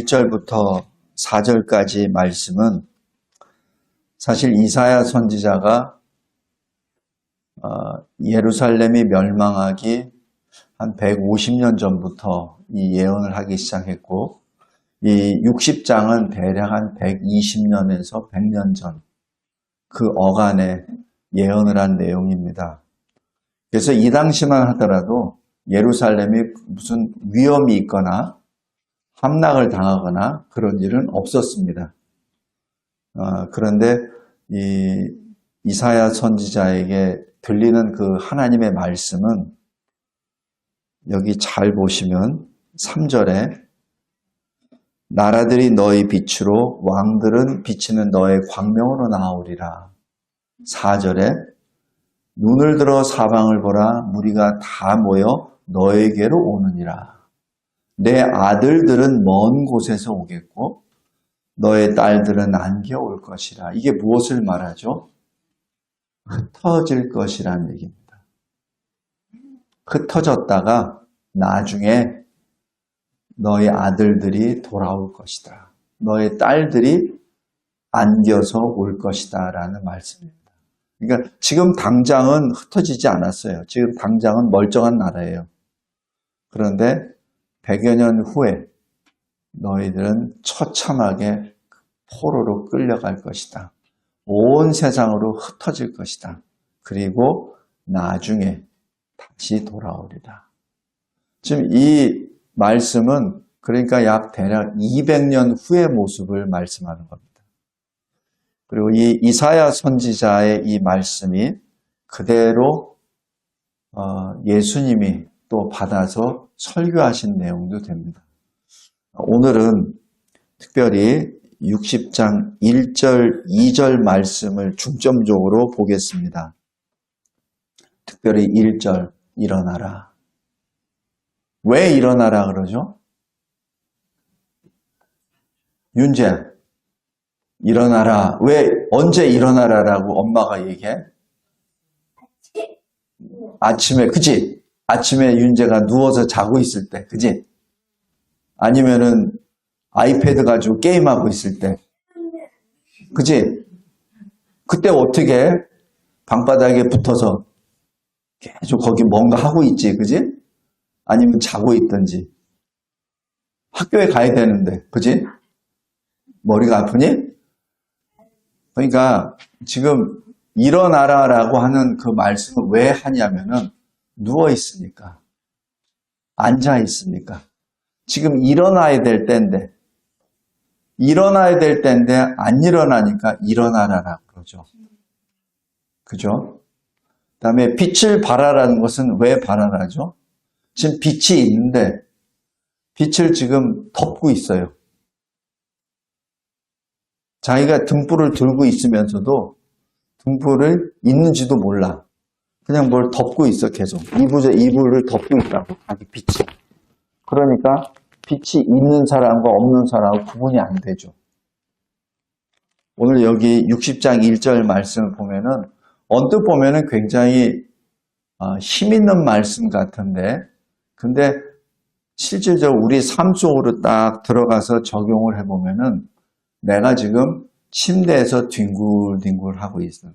1절부터 4절까지 말씀은 사실 이사야 선지자가 예루살렘이 멸망하기 한 150년 전부터 이 예언을 하기 시작했고, 이 60장은 대략 한 120년에서 100년 전 그 어간에 예언을 한 내용입니다. 그래서 이 당시만 하더라도 예루살렘이 무슨 위험이 있거나 함락을 당하거나 그런 일은 없었습니다. 그런데 이 이사야 선지자에게 들리는 그 하나님의 말씀은 여기 잘 보시면 3절에 나라들이 너의 빛으로 왕들은 비치는 너의 광명으로 나오리라. 4절에 눈을 들어 사방을 보라 무리가 다 모여 너에게로 오느니라. 내 아들들은 먼 곳에서 오겠고 너의 딸들은 안겨 올 것이라. 이게 무엇을 말하죠? 흩어질 것이라는 얘기입니다. 흩어졌다가 나중에 너의 아들들이 돌아올 것이다. 너의 딸들이 안겨서 올 것이다 라는 말씀입니다. 그러니까 지금 당장은 흩어지지 않았어요. 지금 당장은 멀쩡한 나라예요. 그런데 100여 년 후에 너희들은 처참하게 포로로 끌려갈 것이다. 온 세상으로 흩어질 것이다. 그리고 나중에 다시 돌아오리라. 지금 이 말씀은 그러니까 약 대략 200년 후의 모습을 말씀하는 겁니다. 그리고 이 이사야 선지자의 이 말씀이 그대로 예수님이 또 받아서 설교하신 내용도 됩니다. 오늘은 특별히 60장 1절, 2절 말씀을 중점적으로 보겠습니다. 특별히 1절, 일어나라. 왜 일어나라 그러죠? 윤재, 일어나라. 왜, 언제 일어나라라고 엄마가 얘기해? 아침에, 그치? 아침에 윤재가 누워서 자고 있을 때, 그치? 아니면은 아이패드 가지고 게임하고 있을 때, 그치? 그때 어떻게 해? 방바닥에 붙어서 계속 거기 뭔가 하고 있지, 그치? 아니면 자고 있든지. 학교에 가야 되는데, 그치? 머리가 아프니? 그러니까 지금 일어나라라고 하는 그 말씀을 왜 하냐면은 누워 있으니까, 앉아 있으니까. 지금 일어나야 될 때인데, 일어나야 될 때인데 안 일어나니까 일어나라라고 그러죠. 그죠? 그 다음에 빛을 발하라는 것은 왜 발하라죠? 지금 빛이 있는데 빛을 지금 덮고 있어요. 자기가 등불을 들고 있으면서도 등불을 있는지도 몰라. 그냥 뭘 덮고 있어 계속. 이불을 덮고 있다고 자기 빛이. 그러니까 빛이 있는 사람과 없는 사람하고 구분이 안 되죠. 오늘 여기 60장 1절 말씀을 보면은 언뜻 보면은 굉장히 힘 있는 말씀 같은데 근데 실질적으로 우리 삶 속으로 딱 들어가서 적용을 해보면은 내가 지금 침대에서 뒹굴뒹굴 하고 있어요.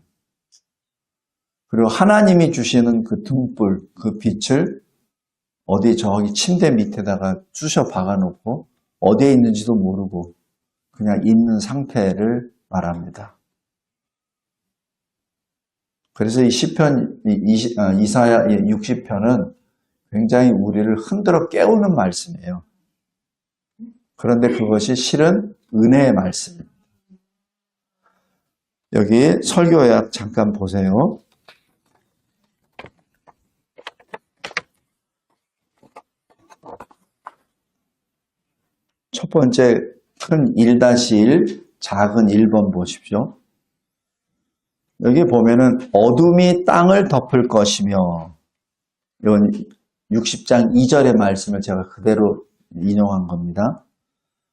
그리고 하나님이 주시는 그 등불, 그 빛을 어디 저기 침대 밑에다가 쑤셔 박아놓고 어디에 있는지도 모르고 그냥 있는 상태를 말합니다. 그래서 이 시편, 이사야 60편은 굉장히 우리를 흔들어 깨우는 말씀이에요. 그런데 그것이 실은 은혜의 말씀입니다. 여기 설교약 잠깐 보세요. 첫 번째 큰 1-1, 작은 1번 보십시오. 여기 보면은 어둠이 땅을 덮을 것이며 이건 60장 2절의 말씀을 제가 그대로 인용한 겁니다.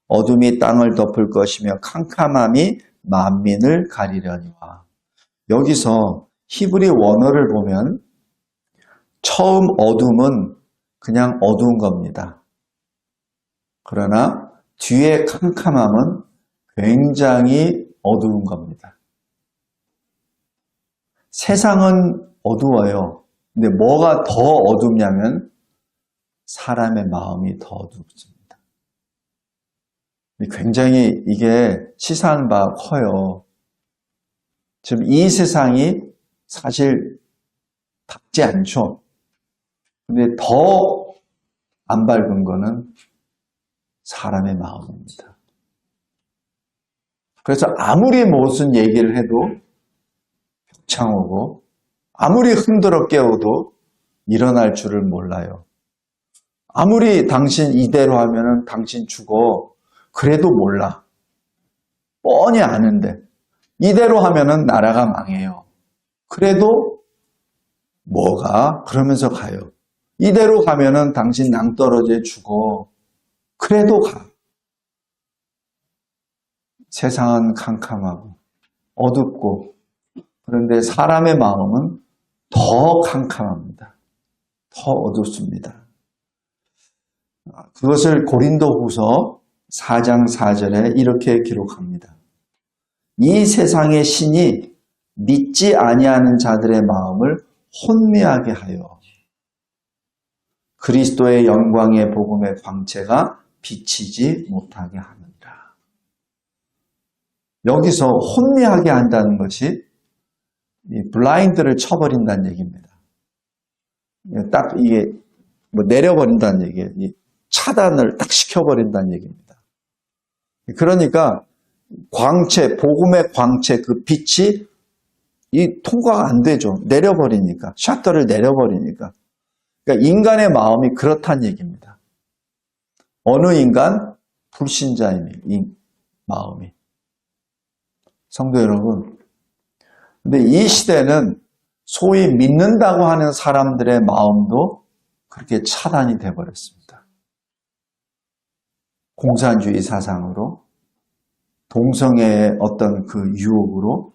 어둠이 땅을 덮을 것이며 캄캄함이 만민을 가리려니와. 여기서 히브리 원어를 보면 처음 어둠은 그냥 어두운 겁니다. 그러나 뒤에 캄캄함은 굉장히 어두운 겁니다. 세상은 어두워요. 근데 뭐가 더 어둡냐면 사람의 마음이 더 어둡습니다. 굉장히 이게 치사한 바 커요. 지금 이 세상이 사실 밝지 않죠. 근데 더 안 밝은 거는 사람의 마음입니다. 그래서 아무리 무슨 얘기를 해도 벽창오고 아무리 흔들어 깨워도 일어날 줄을 몰라요. 아무리 당신 이대로 하면은 당신 죽어. 그래도 몰라. 뻔히 아는데 이대로 하면은 나라가 망해요. 그래도 뭐가? 그러면서 가요. 이대로 가면은 당신 낭떠러지에 죽어. 그래도 가. 세상은 캄캄하고 어둡고 그런데 사람의 마음은 더 캄캄합니다. 더 어둡습니다. 그것을 고린도후서 4장 4절에 이렇게 기록합니다. 이 세상의 신이 믿지 아니하는 자들의 마음을 혼미하게 하여 그리스도의 영광의 복음의 광채가 비치지 못하게 하느니라. 여기서 혼미하게 한다는 것이 블라인드를 쳐버린다는 얘기입니다. 딱 이게 뭐 내려버린다는 얘기예요. 차단을 딱 시켜버린다는 얘기입니다. 그러니까 광채, 복음의 광채, 그 빛이 통과가 안 되죠. 내려버리니까. 셔터를 내려버리니까. 그러니까 인간의 마음이 그렇다는 얘기입니다. 어느 인간? 불신자의 마음이. 성도 여러분, 근데 이 시대는 소위 믿는다고 하는 사람들의 마음도 그렇게 차단이 돼버렸습니다. 공산주의 사상으로, 동성애의 어떤 그 유혹으로,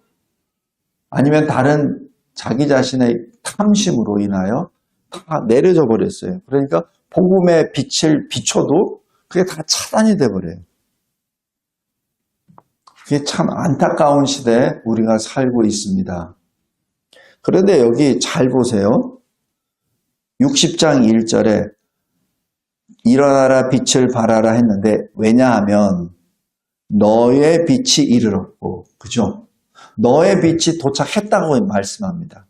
아니면 다른 자기 자신의 탐심으로 인하여 다 내려져 버렸어요. 그러니까 복음의 빛을 비춰도 그게 다 차단이 돼버려요. 그게 참 안타까운 시대에 우리가 살고 있습니다. 그런데 여기 잘 보세요. 60장 1절에 일어나라 빛을 발하라 했는데 왜냐하면 너의 빛이 이르렀고, 그죠? 너의 빛이 도착했다고 말씀합니다.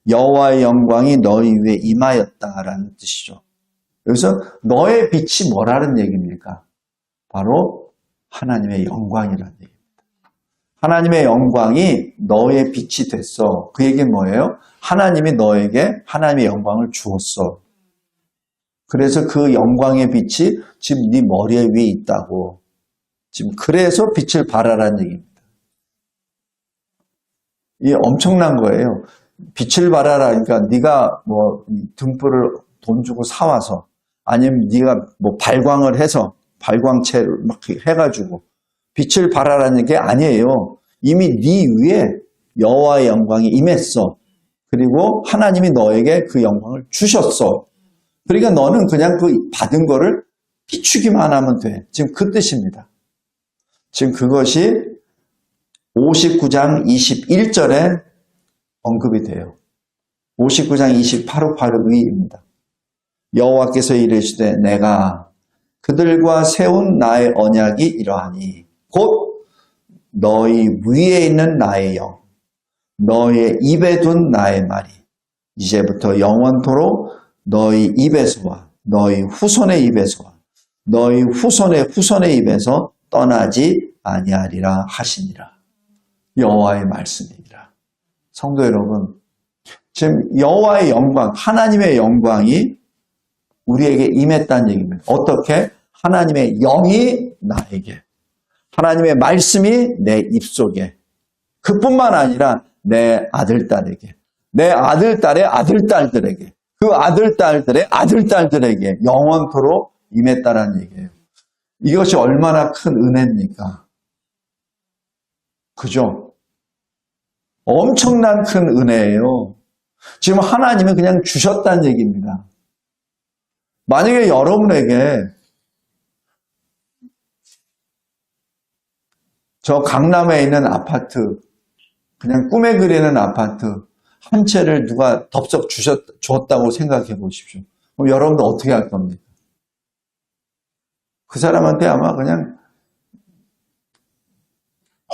여호와의 영광이 너희 위에 임하였다라는 뜻이죠. 여기서 너의 빛이 뭐라는 얘기입니까? 바로 하나님의 영광이라는 얘기입니다. 하나님의 영광이 너의 빛이 됐어. 그 얘기는 뭐예요? 하나님이 너에게 하나님의 영광을 주었어. 그래서 그 영광의 빛이 지금 네 머리 위에 있다고. 지금 그래서 빛을 발하라는 얘기입니다. 이게 엄청난 거예요. 빛을 발하라. 그러니까 네가 뭐 등불을 돈 주고 사와서 아니면 네가 뭐 발광을 해서 발광체를 막 해가지고 빛을 발하라는 게 아니에요. 이미 네 위에 여호와의 영광이 임했어. 그리고 하나님이 너에게 그 영광을 주셨어. 그러니까 너는 그냥 그 받은 거를 비추기만 하면 돼. 지금 그 뜻입니다. 지금 그것이 59장 21절에 언급이 돼요. 59장 28-8입니다. 여호와께서 이르시되 내가 그들과 세운 나의 언약이 이러하니 곧 너희 위에 있는 나의 영, 너의 입에 둔 나의 말이 이제부터 영원토록 너희 입에서와 너희 후손의 입에서와 너희 후손의 후손의 입에서 떠나지 아니하리라 하시니라. 여호와의 말씀이니라. 성도 여러분, 지금 여호와의 영광, 하나님의 영광이 우리에게 임했다는 얘기입니다. 어떻게? 하나님의 영이 나에게, 하나님의 말씀이 내 입속에, 그뿐만 아니라 내 아들딸에게, 내 아들딸의 아들딸들에게, 그 아들딸들의 아들딸들에게 영원토록 임했다라는 얘기예요. 이것이 얼마나 큰 은혜입니까? 그죠? 엄청난 큰 은혜예요. 지금 하나님은 그냥 주셨다는 얘기입니다. 만약에 여러분에게 저 강남에 있는 아파트, 그냥 꿈에 그리는 아파트 한 채를 누가 덥석 줬다고 생각해 보십시오. 그럼 여러분도 어떻게 할 겁니까? 그 사람한테 아마 그냥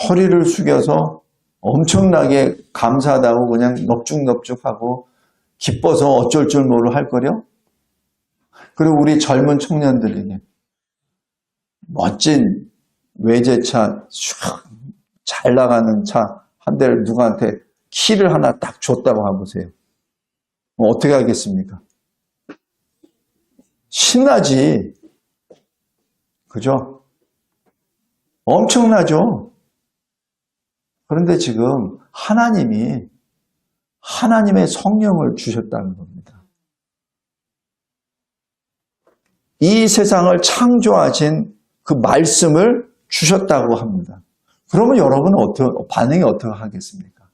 허리를 숙여서 엄청나게 감사하다고 그냥 넙죽넙죽하고 기뻐서 어쩔 줄 모르고 할 거려? 그리고 우리 젊은 청년들에게 멋진 외제차, 잘 나가는 차 한 대를 누구한테 키를 하나 딱 줬다고 해보세요. 어떻게 하겠습니까? 신나지. 그죠? 엄청나죠? 그런데 지금 하나님이 하나님의 성령을 주셨다는 겁니다. 이 세상을 창조하신 그 말씀을 주셨다고 합니다. 그러면 여러분은 반응이 어떻게 하겠습니까?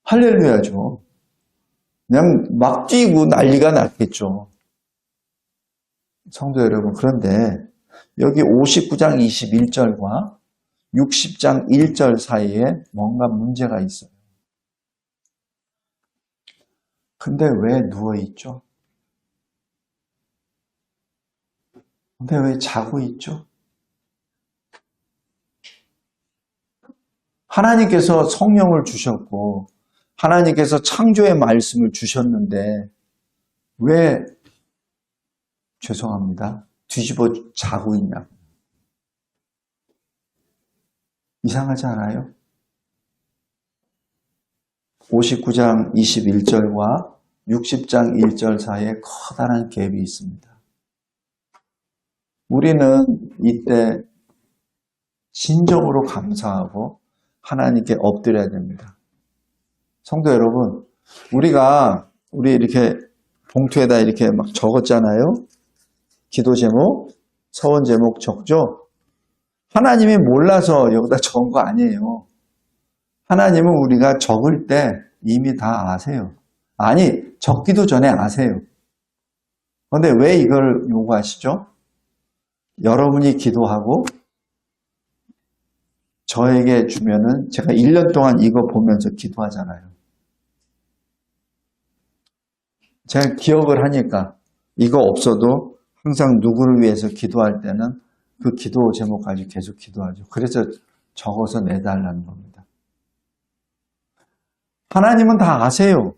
할렐루야죠. 그냥 막 뛰고 난리가 났겠죠. 성도 여러분, 그런데 여기 59장 21절과 60장 1절 사이에 뭔가 문제가 있어요. 근데 왜 누워있죠? 근데 왜 자고 있죠? 하나님께서 성령을 주셨고 하나님께서 창조의 말씀을 주셨는데 왜 죄송합니다. 뒤집어 자고 있냐? 이상하지 않아요? 59장 21절과 60장 1절 사이에 커다란 갭이 있습니다. 우리는 이때 진정으로 감사하고 하나님께 엎드려야 됩니다. 성도 여러분, 우리 이렇게 봉투에다 이렇게 막 적었잖아요. 기도 제목, 서원 제목 적죠? 하나님이 몰라서 여기다 적은 거 아니에요. 하나님은 우리가 적을 때 이미 다 아세요. 아니, 적기도 전에 아세요. 그런데 왜 이걸 요구하시죠? 여러분이 기도하고 저에게 주면은 제가 1년 동안 이거 보면서 기도하잖아요. 제가 기억을 하니까 이거 없어도 항상 누구를 위해서 기도할 때는 그 기도 제목까지 계속 기도하죠. 그래서 적어서 내달라는 겁니다. 하나님은 다 아세요.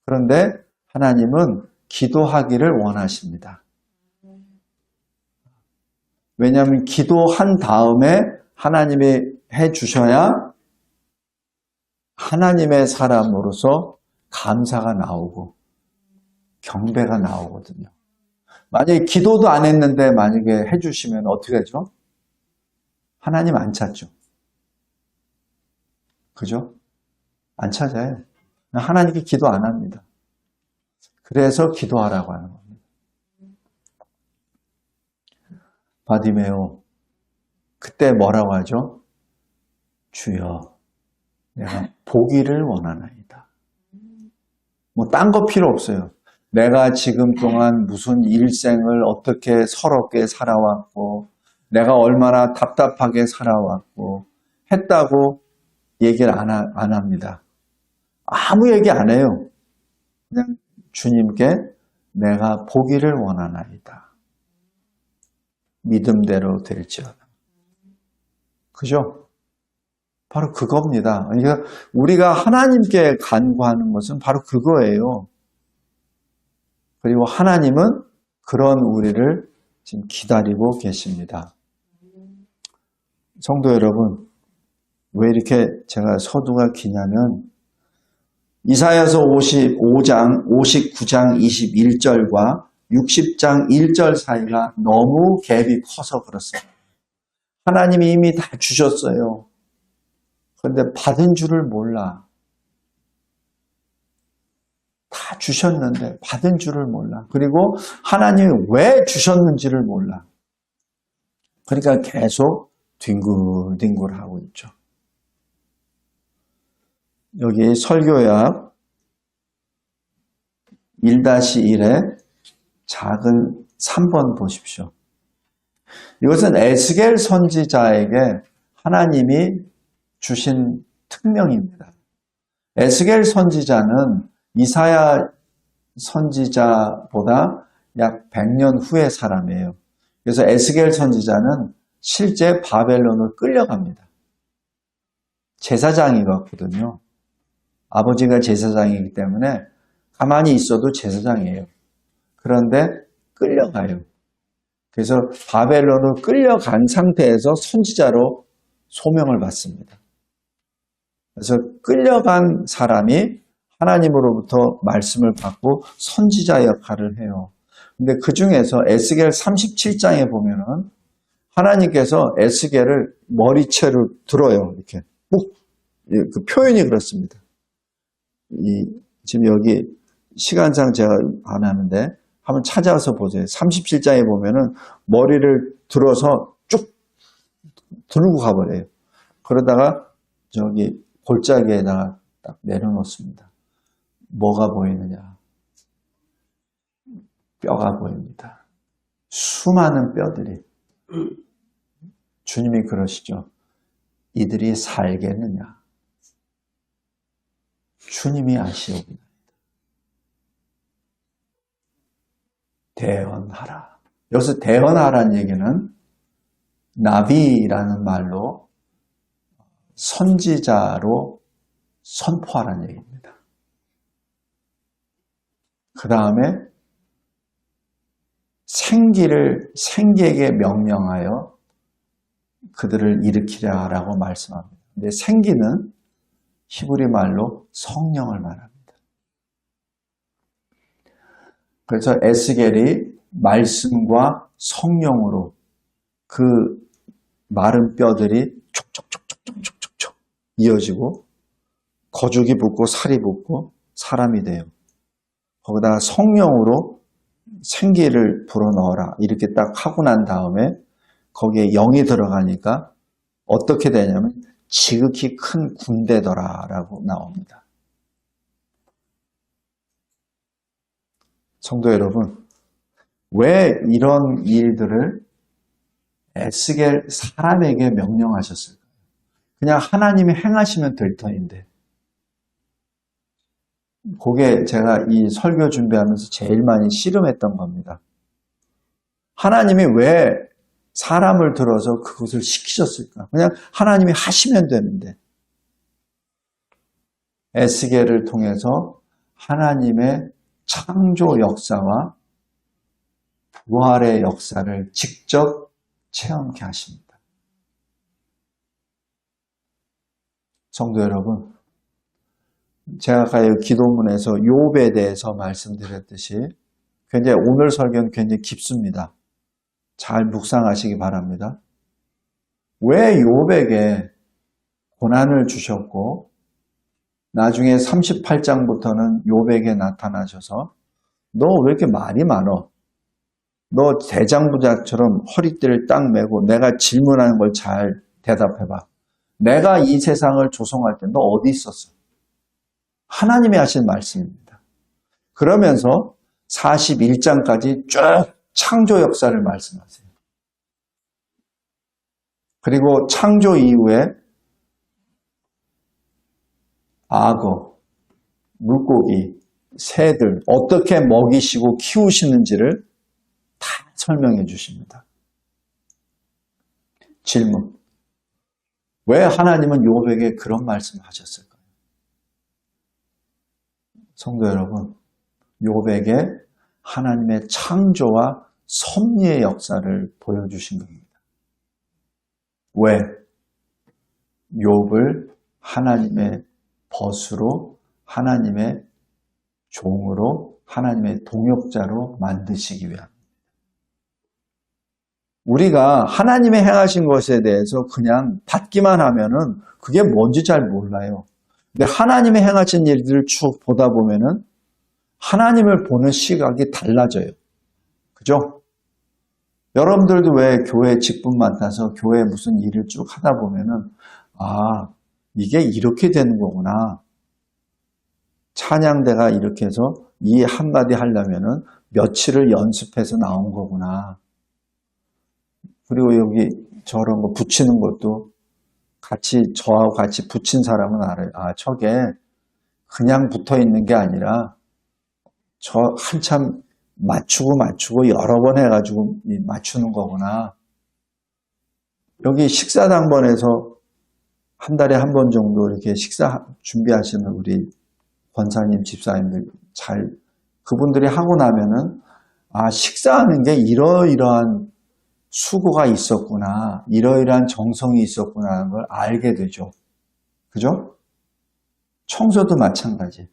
그런데 하나님은 기도하기를 원하십니다. 왜냐하면 기도한 다음에 하나님이 해주셔야 하나님의 사람으로서 감사가 나오고 경배가 나오거든요. 만약에 기도도 안 했는데 만약에 해주시면 어떻게 하죠? 하나님 안 찾죠. 그죠? 안 찾아요. 하나님께 기도 안 합니다. 그래서 기도하라고 하는 겁니다. 바디메오, 그때 뭐라고 하죠? 주여, 내가 보기를 원하나이다. 뭐 딴 거 필요 없어요. 내가 지금 동안 무슨 일생을 어떻게 서럽게 살아왔고 내가 얼마나 답답하게 살아왔고 했다고 얘기를 안 합니다. 아무 얘기 안 해요. 그냥 주님께 내가 보기를 원하나이다. 믿음대로 될지어다. 그죠? 바로 그겁니다. 그러니까 우리가 하나님께 간구하는 것은 바로 그거예요. 그리고 하나님은 그런 우리를 지금 기다리고 계십니다. 성도 여러분, 왜 이렇게 제가 서두가 기냐면 이사야서 55장, 59장 21절과 60장 1절 사이가 너무 갭이 커서 그렇습니다. 하나님이 이미 다 주셨어요. 그런데 받은 줄을 몰라. 다 주셨는데 받은 줄을 몰라. 그리고 하나님이 왜 주셨는지를 몰라. 그러니까 계속 뒹굴뒹굴하고 있죠. 여기 설교약 1-1에 작은 3번 보십시오. 이것은 에스겔 선지자에게 하나님이 주신 특명입니다. 에스겔 선지자는 이사야 선지자보다 약 100년 후의 사람이에요. 그래서 에스겔 선지자는 실제 바벨론을 끌려갑니다. 제사장이거든요. 아버지가 제사장이기 때문에 가만히 있어도 제사장이에요. 그런데 끌려가요. 그래서 바벨론으로 끌려간 상태에서 선지자로 소명을 받습니다. 그래서 끌려간 사람이 하나님으로부터 말씀을 받고 선지자 역할을 해요. 근데 그 중에서 에스겔 37장에 보면은 하나님께서 에스겔을 머리채를 들어요. 이렇게 꼭 그 표현이 그렇습니다. 지금 여기 시간상 제가 안 하는데 한번 찾아서 보세요. 37장에 보면은 머리를 들어서 쭉 들고 가버려요. 그러다가 저기 골짜기에다가 딱 내려놓습니다. 뭐가 보이느냐? 뼈가 보입니다. 수많은 뼈들이. 주님이 그러시죠. 이들이 살겠느냐? 주님이 아시오리나이다. 대언하라. 여기서 대언하라는 얘기는 나비라는 말로 선지자로 선포하라는 얘기입니다. 그 다음에 생기에게 명령하여 그들을 일으키라라고 말씀합니다. 근데 생기는 히브리 말로 성령을 말합니다. 그래서 에스겔이 말씀과 성령으로 그 마른 뼈들이 촉촉촉촉촉촉촉 이어지고 거죽이 붙고 살이 붙고 사람이 돼요. 거기다가 성령으로 생기를 불어넣어라 이렇게 딱 하고 난 다음에 거기에 영이 들어가니까 어떻게 되냐면 지극히 큰 군대더라라고 나옵니다. 성도 여러분, 왜 이런 일들을 에스겔 사람에게 명령하셨을까요? 그냥 하나님이 행하시면 될 터인데. 그게 제가 이 설교 준비하면서 제일 많이 씨름했던 겁니다. 하나님이 왜 사람을 들어서 그것을 시키셨을까? 그냥 하나님이 하시면 되는데. 에스겔을 통해서 하나님의 창조 역사와 부활의 역사를 직접 체험케 하십니다. 성도 여러분, 제가 아까 기도문에서 욥에 대해서 말씀드렸듯이 굉장히 오늘 설교는 굉장히 깊습니다. 잘 묵상하시기 바랍니다. 왜 욥에게 고난을 주셨고 나중에 38장부터는 욥에게 나타나셔서 너 왜 이렇게 말이 많어? 너 대장부자처럼 허리띠를 딱 메고 내가 질문하는 걸 잘 대답해봐. 내가 이 세상을 조성할 때 너 어디 있었어? 하나님이 하신 말씀입니다. 그러면서 41장까지 쭉 창조 역사를 말씀하세요. 그리고 창조 이후에 악어, 물고기, 새들 어떻게 먹이시고 키우시는지를 다 설명해 주십니다. 질문. 왜 하나님은 욥에게 그런 말씀을 하셨을까요? 성도 여러분, 욥에게 하나님의 창조와 섭리의 역사를 보여주신 겁니다. 왜? 욥을 하나님의 벗으로, 하나님의 종으로, 하나님의 동역자로 만드시기 위함입니다. 우리가 하나님의 행하신 것에 대해서 그냥 받기만 하면은 그게 뭔지 잘 몰라요. 근데 하나님의 행하신 일들을 쭉 보다 보면은 하나님을 보는 시각이 달라져요. 그죠? 여러분들도 왜 교회 직분 맡아서 교회 무슨 일을 쭉 하다 보면은 아, 이게 이렇게 되는 거구나. 찬양대가 이렇게 해서 이 한마디 하려면은 며칠을 연습해서 나온 거구나. 그리고 여기 저런 거 붙이는 것도 같이 저하고 같이 붙인 사람은 알아요. 아, 저게 그냥 붙어 있는 게 아니라 저 한참 맞추고 여러 번 해가지고 맞추는 거구나. 여기 식사 당번에서 한 달에 한 번 정도 이렇게 식사 준비하시는 우리 권사님, 집사님들 그분들이 하고 나면은 아, 식사하는 게 이러이러한 수고가 있었구나, 이러이러한 정성이 있었구나 하는 걸 알게 되죠. 그죠? 청소도 마찬가지.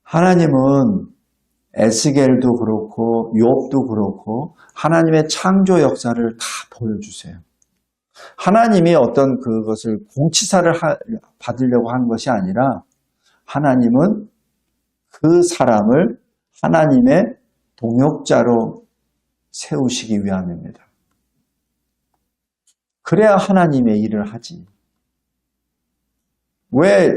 하나님은 에스겔도 그렇고 욥도 그렇고 하나님의 창조 역사를 다 보여주세요. 하나님이 어떤 그것을 공치사를 받으려고 하는 것이 아니라 하나님은 그 사람을 하나님의 동역자로 세우시기 위함입니다. 그래야 하나님의 일을 하지. 왜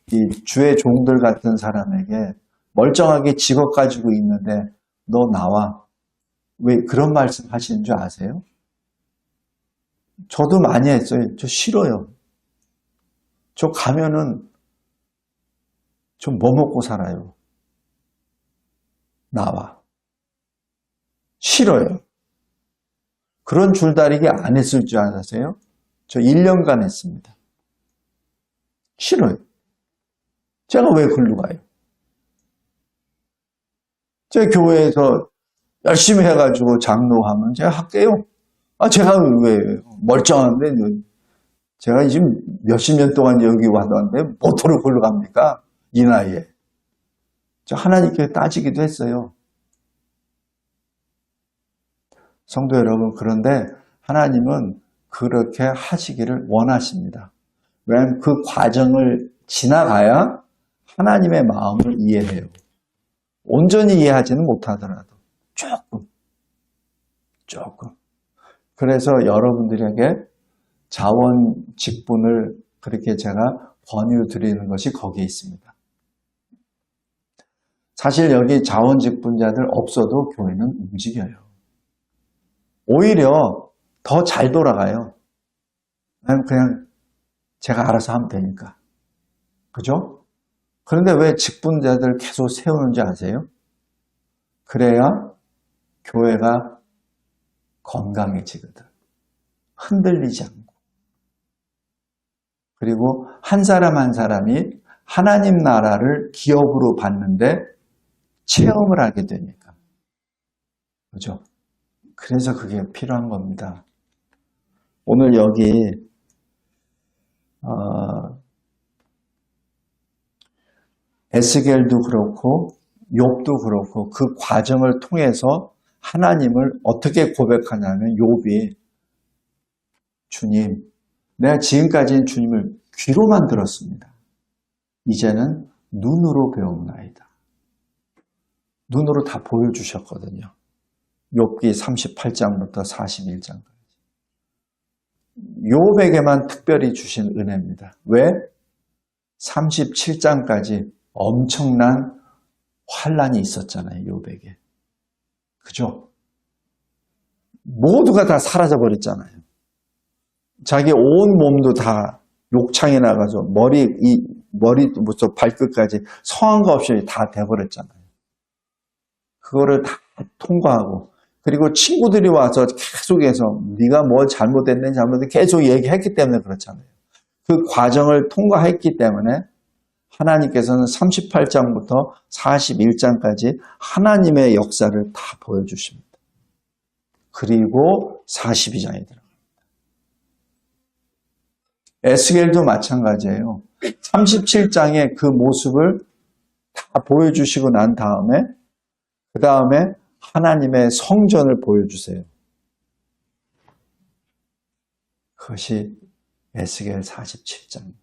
이 주의 종들 같은 사람에게 멀쩡하게 직업 가지고 있는데 너 나와. 왜 그런 말씀 하시는 줄 아세요? 저도 많이 했어요. 저 싫어요. 저 가면은 저 뭐 먹고 살아요? 나와. 싫어요. 그런 줄다리기 안 했을 줄 아세요? 저 1년간 했습니다. 싫어요. 제가 왜 글로 가요? 제 교회에서 열심히 해가지고 장로하면 제가 할게요. 아, 제가 왜 멀쩡한데 제가 지금 몇십 년 동안 여기 왔는데 뭐토록 글로 갑니까? 이 나이에. 저 하나님께 따지기도 했어요. 성도 여러분, 그런데 하나님은 그렇게 하시기를 원하십니다. 왜냐하면 그 과정을 지나가야 하나님의 마음을 이해해요. 온전히 이해하지는 못하더라도 조금. 그래서 여러분들에게 자원 직분을 그렇게 제가 권유 드리는 것이 거기에 있습니다. 사실 여기 자원 직분자들 없어도 교회는 움직여요. 오히려 더 잘 돌아가요. 그냥 제가 알아서 하면 되니까. 그죠? 그런데 왜 직분자들 계속 세우는지 아세요? 그래야 교회가 건강해지거든. 흔들리지 않고. 그리고 한 사람 한 사람이 하나님 나라를 기업으로 받는데 체험을 하게 되니까. 그죠? 그래서 그게 필요한 겁니다. 오늘 여기 에스겔도 그렇고 욥도 그렇고 그 과정을 통해서 하나님을 어떻게 고백하냐면 욥이 주님, 내가 지금까지는 주님을 귀로만 들었습니다. 이제는 눈으로 배우나이다. 눈으로 다 보여주셨거든요. 욥기 38장부터 41장까지. 욥에게만 특별히 주신 은혜입니다. 왜? 37장까지 엄청난 환란이 있었잖아요. 욥에게. 그죠? 모두가 다 사라져버렸잖아요. 자기 온 몸도 다 욕창이 나가서 머리부터 발끝까지 성한 거 없이 다 돼버렸잖아요. 그거를 다 통과하고 그리고 친구들이 와서 계속해서 네가 뭘 잘못했는지 계속 얘기했기 때문에 그렇잖아요. 그 과정을 통과했기 때문에 하나님께서는 38장부터 41장까지 하나님의 역사를 다 보여주십니다. 그리고 42장에 들어갑니다. 에스겔도 마찬가지예요. 37장의 그 모습을 다 보여주시고 난 다음에 그 다음에 하나님의 성전을 보여주세요. 그것이 에스겔 47장입니다.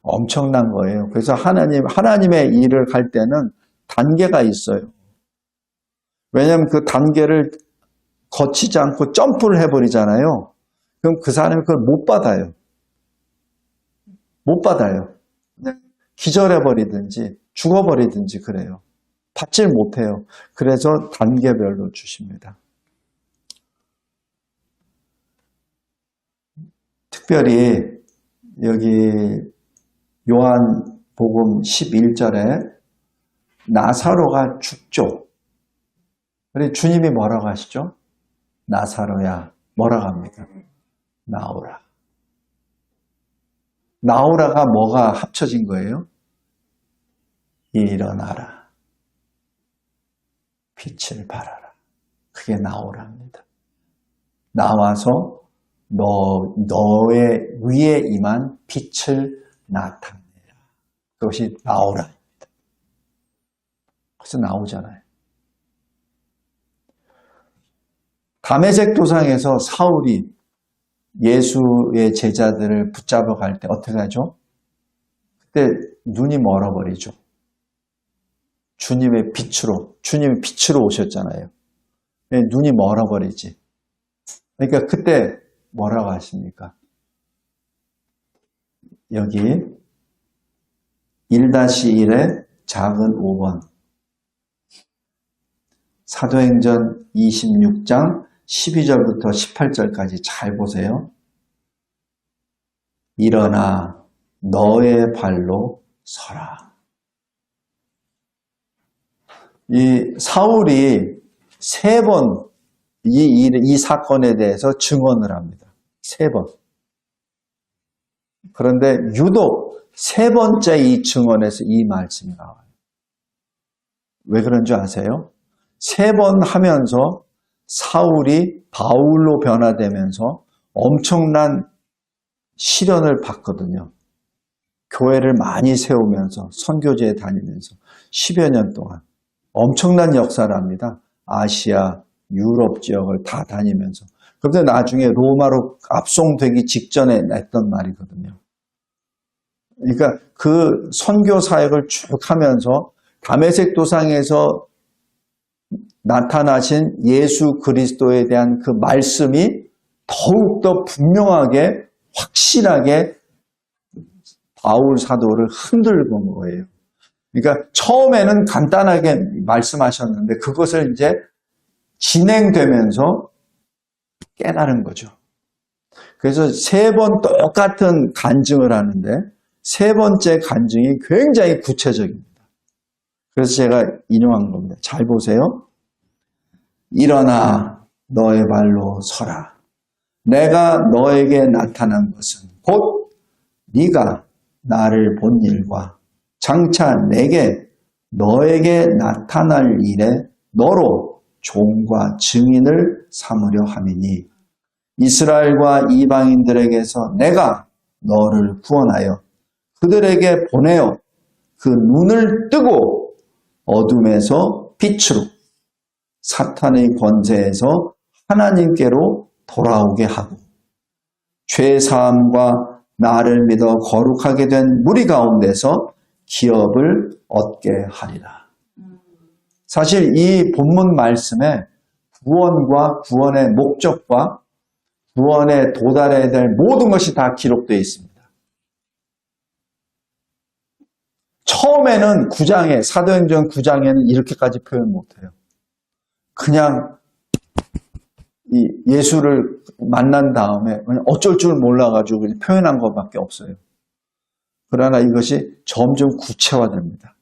엄청난 거예요. 그래서 하나님의 일을 할 때는 단계가 있어요. 왜냐하면 그 단계를 거치지 않고 점프를 해버리잖아요. 그럼 그 사람이 그걸 못 받아요. 못 받아요. 기절해버리든지 죽어버리든지 그래요. 받질 못해요. 그래서 단계별로 주십니다. 특별히 여기 요한복음 11절에 나사로가 죽죠. 그래서 주님이 뭐라고 하시죠? 나사로야, 뭐라고 합니까? 나오라. 나오라가 뭐가 합쳐진 거예요? 일어나라. 빛을 발하라. 그게 나오랍니다. 나와서 너의 위에 임한 빛을 나타내라. 그것이 나오라입니다. 그래서 나오잖아요. 다메섹 도상에서 사울이 예수의 제자들을 붙잡아 갈 때 어떻게 하죠? 그때 눈이 멀어버리죠. 주님이 빛으로 오셨잖아요. 눈이 멀어버리지. 그러니까 그때 뭐라고 하십니까? 여기 1-1의 작은 5번 사도행전 26장 12절부터 18절까지 잘 보세요. 일어나 너의 발로 서라. 이 사울이 3번 이 사건에 대해서 증언을 합니다. 3번. 그런데 유독 3번째 이 증언에서 이 말씀이 나와요. 왜 그런 줄 아세요? 3번 하면서 사울이 바울로 변화되면서 엄청난 시련을 받거든요. 교회를 많이 세우면서 선교지에 다니면서 10여 년 동안 엄청난 역사를 합니다. 아시아, 유럽 지역을 다 다니면서. 그런데 나중에 로마로 압송되기 직전에 냈던 말이거든요. 그러니까 그 선교 사역을 쭉 하면서 다메섹 도상에서 나타나신 예수 그리스도에 대한 그 말씀이 더욱더 분명하게 확실하게 바울 사도를 흔들고 거예요. 그러니까 처음에는 간단하게 말씀하셨는데 그것을 이제 진행되면서 깨달은 거죠. 그래서 3번 똑같은 간증을 하는데 3번째 간증이 굉장히 구체적입니다. 그래서 제가 인용한 겁니다. 잘 보세요. 일어나 너의 발로 서라. 내가 너에게 나타난 것은 곧 네가 나를 본 일과 장차 너에게 나타날 일에 너로 종과 증인을 삼으려 함이니 이스라엘과 이방인들에게서 내가 너를 구원하여 그들에게 보내어 그 눈을 뜨고 어둠에서 빛으로 사탄의 권세에서 하나님께로 돌아오게 하고 죄사함과 나를 믿어 거룩하게 된 무리 가운데서 기업을 얻게 하리라. 사실 이 본문 말씀에 구원과 구원의 목적과 구원에 도달해야 될 모든 것이 다 기록되어 있습니다. 처음에는 사도행전 9장에는 이렇게까지 표현 못해요. 그냥 예수를 만난 다음에 어쩔 줄 몰라가지고 표현한 것밖에 없어요. 그러나 이것이 점점 구체화됩니다.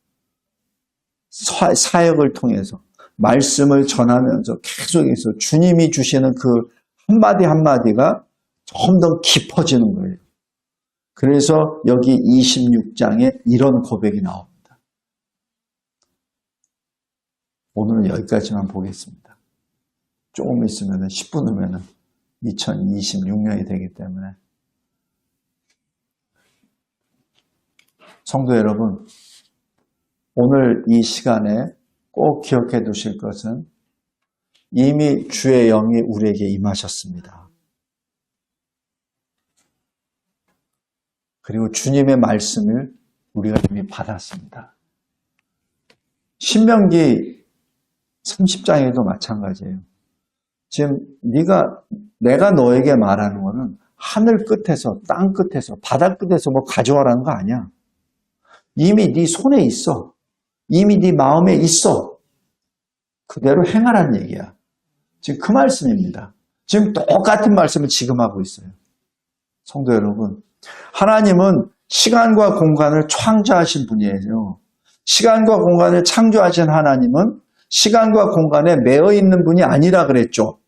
사역을 통해서 말씀을 전하면서 계속해서 주님이 주시는 그 한마디 한마디가 좀 더 깊어지는 거예요. 그래서 여기 26장에 이런 고백이 나옵니다. 오늘은 여기까지만 보겠습니다. 조금 있으면 10분 후면 2026년이 되기 때문에 성도 여러분, 오늘 이 시간에 꼭 기억해 두실 것은 이미 주의 영이 우리에게 임하셨습니다. 그리고 주님의 말씀을 우리가 이미 받았습니다. 신명기 30장에도 마찬가지예요. 지금 내가 너에게 말하는 거는 하늘 끝에서, 땅 끝에서, 바다 끝에서 뭐 가져와라는 거 아니야. 이미 네 손에 있어. 이미 네 마음에 있어. 그대로 행하라는 얘기야. 지금 그 말씀입니다. 지금 똑같은 말씀을 지금 하고 있어요. 성도 여러분, 하나님은 시간과 공간을 창조하신 분이에요. 시간과 공간을 창조하신 하나님은 시간과 공간에 매여 있는 분이 아니라 그랬죠.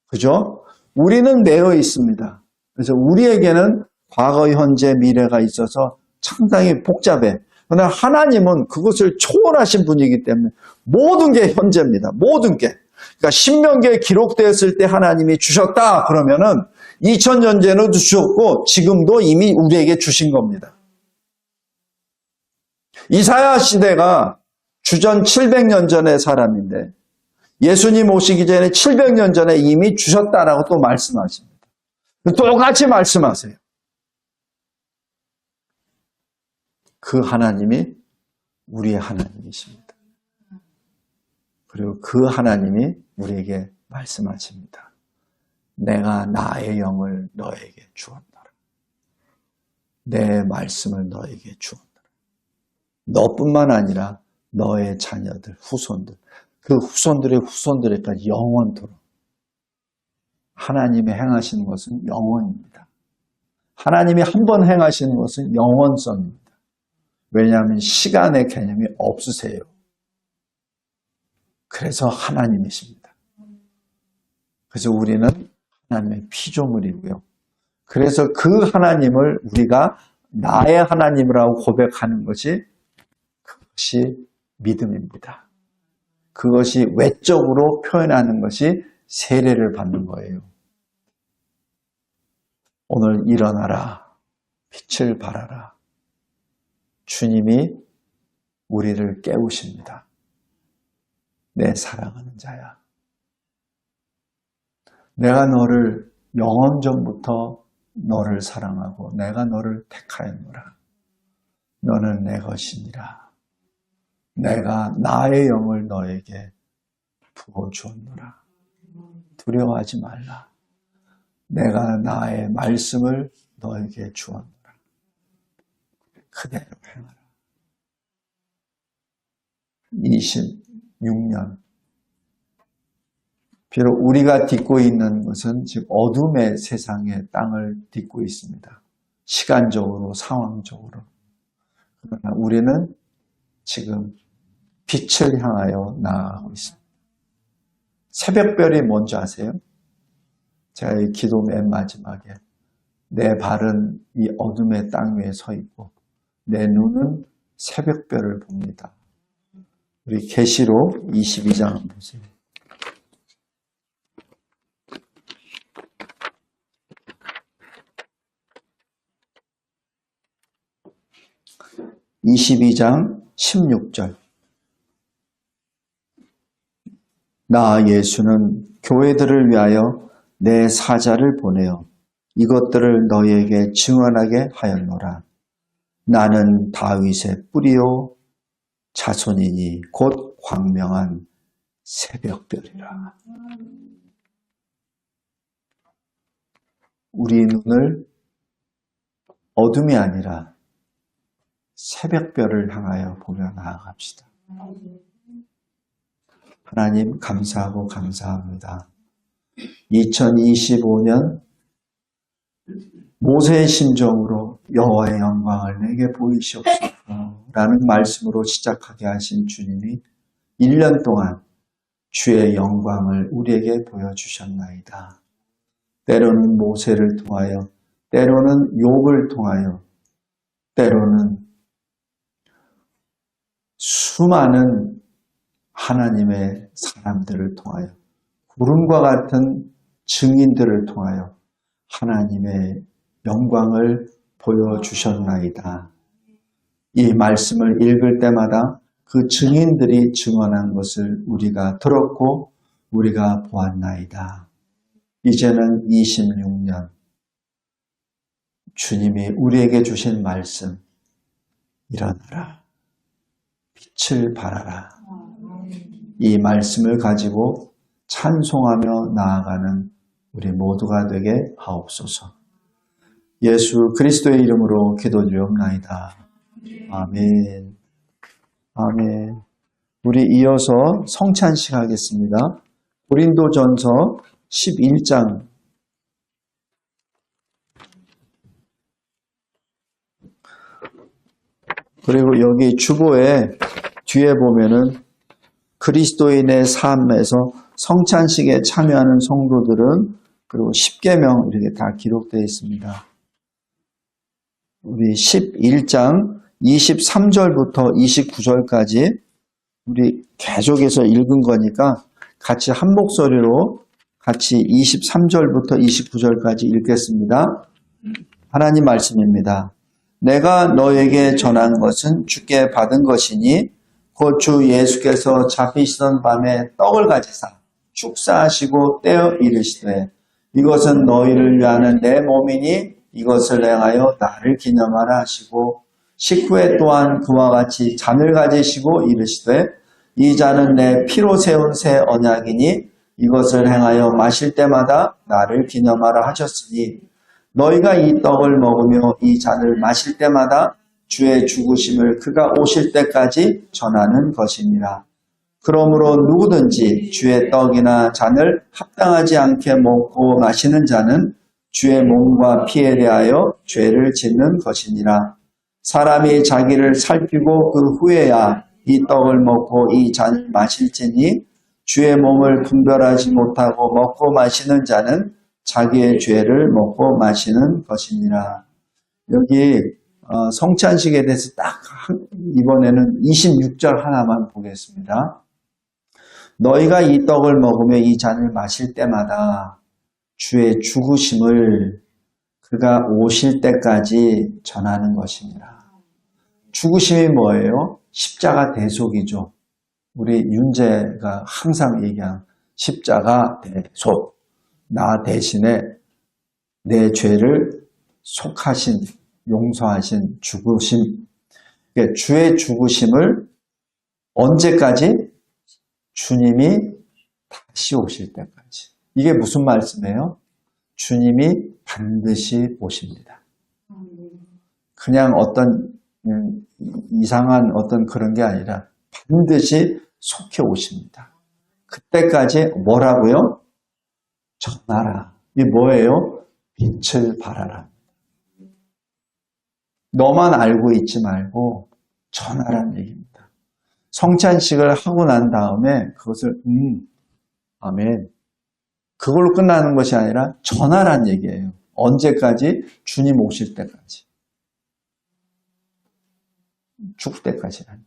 그죠? 우리는 매여 있습니다. 그래서 우리에게는 과거, 현재, 미래가 있어서 상당히 복잡해. 그러나 하나님은 그것을 초월하신 분이기 때문에 모든 게 현재입니다. 모든 게. 그러니까 신명기에 기록되었을 때 하나님이 주셨다 그러면은 2000년 전에도 주셨고 지금도 이미 우리에게 주신 겁니다. 이사야 시대가 주전 700년 전의 사람인데 예수님 오시기 전에 700년 전에 이미 주셨다라고 또 말씀하십니다. 똑같이 말씀하세요. 그 하나님이 우리의 하나님이십니다. 그리고 그 하나님이 우리에게 말씀하십니다. 내가 나의 영을 너에게 주었노라. 내 말씀을 너에게 주었노라. 너뿐만 아니라 너의 자녀들, 후손들, 그 후손들의 후손들에까지 영원토록. 하나님이 행하시는 것은 영원입니다. 하나님이 한 번 행하시는 것은 영원성입니다. 왜냐하면 시간의 개념이 없으세요. 그래서 하나님이십니다. 그래서 우리는 하나님의 피조물이고요. 그래서 그 하나님을 우리가 나의 하나님이라고 고백하는 것이 그것이 믿음입니다. 그것이 외적으로 표현하는 것이 세례를 받는 거예요. 오늘 일어나라. 빛을 발하라. 주님이 우리를 깨우십니다. 내 사랑하는 자야. 내가 너를 영원전부터 너를 사랑하고 내가 너를 택하였노라. 너는 내 것이니라. 내가 나의 영을 너에게 부어주었노라. 두려워하지 말라. 내가 나의 말씀을 너에게 주었노라. 그대로 행하라. 26년. 비록 우리가 딛고 있는 것은 지금 어둠의 세상의 땅을 딛고 있습니다. 시간적으로, 상황적으로. 그러나 우리는 지금 빛을 향하여 나아가고 있습니다. 새벽별이 뭔지 아세요? 제가 이 기도 맨 마지막에 내 발은 이 어둠의 땅 위에 서 있고 내 눈은 새벽별을 봅니다. 우리 계시록 22장 보세요. (22장) 16절. 나 예수는 교회들을 위하여 내 사자를 보내어 이것들을 너희에게 증언하게 하였노라. 나는 다윗의 뿌리요 자손이니 곧 광명한 새벽별이라. 우리 눈을 어둠이 아니라 새벽별을 향하여 보며 나아갑시다. 하나님 감사하고 감사합니다. 2025년 모세의 심정으로 여호와의 영광을 내게 보이시옵소서 라는 말씀으로 시작하게 하신 주님이 1년 동안 주의 영광을 우리에게 보여주셨나이다. 때로는 모세를 통하여, 때로는 욥을 통하여, 때로는 수많은 하나님의 사람들을 통하여, 구름과 같은 증인들을 통하여 하나님의 영광을 보여주셨나이다. 이 말씀을 읽을 때마다 그 증인들이 증언한 것을 우리가 들었고 우리가 보았나이다. 이제는 26년 주님이 우리에게 주신 말씀, 일어나라, 빛을 발하라. 이 말씀을 가지고 찬송하며 나아가는 우리 모두가 되게 하옵소서. 예수 그리스도의 이름으로 기도드리옵나이다. 아멘. 아멘. 우리 이어서 성찬식 하겠습니다. 고린도전서 11장. 그리고 여기 주보에 뒤에 보면은 그리스도인의 삶에서 성찬식에 참여하는 성도들은 그리고 십계명 이렇게 다 기록되어 있습니다. 우리 11장 23절부터 29절까지 우리 계속해서 읽은 거니까 같이 한 목소리로 같이 23절부터 29절까지 읽겠습니다. 하나님 말씀입니다. 내가 너에게 전한 것은 주께 받은 것이니 곧 주 예수께서 잡히시던 밤에 떡을 가지사 축사하시고 떼어 이르시되 이것은 너희를 위하는 내 몸이니 이것을 행하여 나를 기념하라 하시고 식후에 또한 그와 같이 잔을 가지시고 이르시되 이 잔은 내 피로 세운 새 언약이니 이것을 행하여 마실 때마다 나를 기념하라 하셨으니 너희가 이 떡을 먹으며 이 잔을 마실 때마다 주의 죽으심을 그가 오실 때까지 전하는 것이니라. 그러므로 누구든지 주의 떡이나 잔을 합당하지 않게 먹고 마시는 자는 주의 몸과 피에 대하여 죄를 짓는 것이니라. 사람이 자기를 살피고 그 후에야 이 떡을 먹고 이 잔을 마실지니 주의 몸을 분별하지 못하고 먹고 마시는 자는 자기의 죄를 먹고 마시는 것이니라. 여기 성찬식에 대해서 딱 이번에는 26절 하나만 보겠습니다. 너희가 이 떡을 먹으며 이 잔을 마실 때마다 주의 죽으심을 그가 오실 때까지 전하는 것입니다. 죽으심이 뭐예요? 십자가 대속이죠. 우리 윤재가 항상 얘기한 십자가 대속. 나 대신에 내 죄를 속하신, 용서하신 죽으심. 그러니까 주의 죽으심을 언제까지? 주님이 다시 오실 때까지. 이게 무슨 말씀이에요? 주님이 반드시 오십니다. 그냥 어떤 이상한 어떤 그런 게 아니라 반드시 속해 오십니다. 그때까지 뭐라고요? 전하라. 이게 뭐예요? 빛을 발하라. 너만 알고 있지 말고 전하라는 얘기입니다. 성찬식을 하고 난 다음에 그것을 아멘. 그걸로 끝나는 것이 아니라 전하라는 얘기예요. 언제까지? 주님 오실 때까지. 죽을 때까지라니.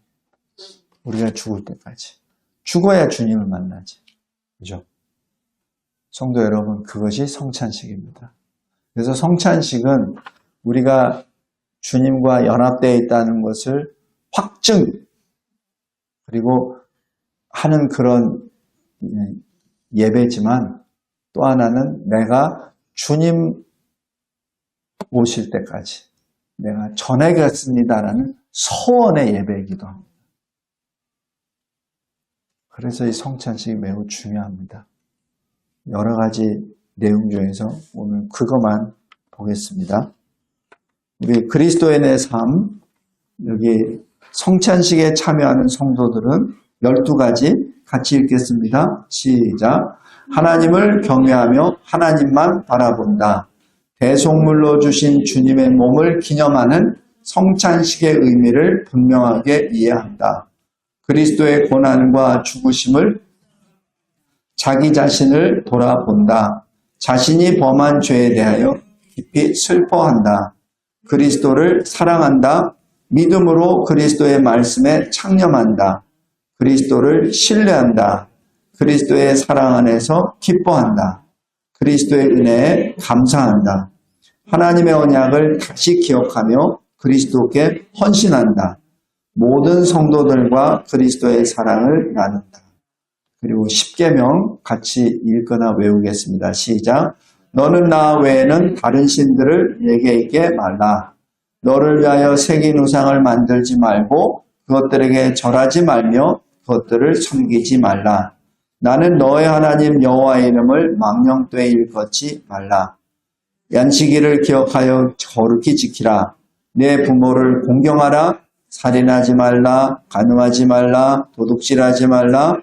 우리가 죽을 때까지. 죽어야 주님을 만나지. 그죠? 성도 여러분, 그것이 성찬식입니다. 그래서 성찬식은 우리가 주님과 연합되어 있다는 것을 확증, 그리고 하는 그런 예배지만 또 하나는 내가 주님 오실 때까지 내가 전하겠습니다라는 서원의 예배이기도 합니다. 그래서 이 성찬식이 매우 중요합니다. 여러 가지 내용 중에서 오늘 그것만 보겠습니다. 우리 그리스도인의 삶, 여기 성찬식에 참여하는 성도들은 12가지 같이 읽겠습니다. 시작. 하나님을 경외하며 하나님만 바라본다. 대속물로 주신 주님의 몸을 기념하는 성찬식의 의미를 분명하게 이해한다. 그리스도의 고난과 죽으심을 자기 자신을 돌아본다. 자신이 범한 죄에 대하여 깊이 슬퍼한다. 그리스도를 사랑한다. 믿음으로 그리스도의 말씀에 창념한다. 그리스도를 신뢰한다. 그리스도의 사랑 안에서 기뻐한다. 그리스도의 은혜에 감사한다. 하나님의 언약을 다시 기억하며 그리스도께 헌신한다. 모든 성도들과 그리스도의 사랑을 나눈다. 그리고 십계명 같이 읽거나 외우겠습니다. 시작. 너는 나 외에는 다른 신들을 내게 있게 말라. 너를 위하여 새긴 우상을 만들지 말고 그것들에게 절하지 말며 그것들을 섬기지 말라. 나는 너의 하나님 여호와의 이름을 망령되이 일컫지 말라. 안식일을 기억하여 거룩히 지키라. 내 부모를 공경하라. 살인하지 말라, 간음하지 말라, 도둑질하지 말라,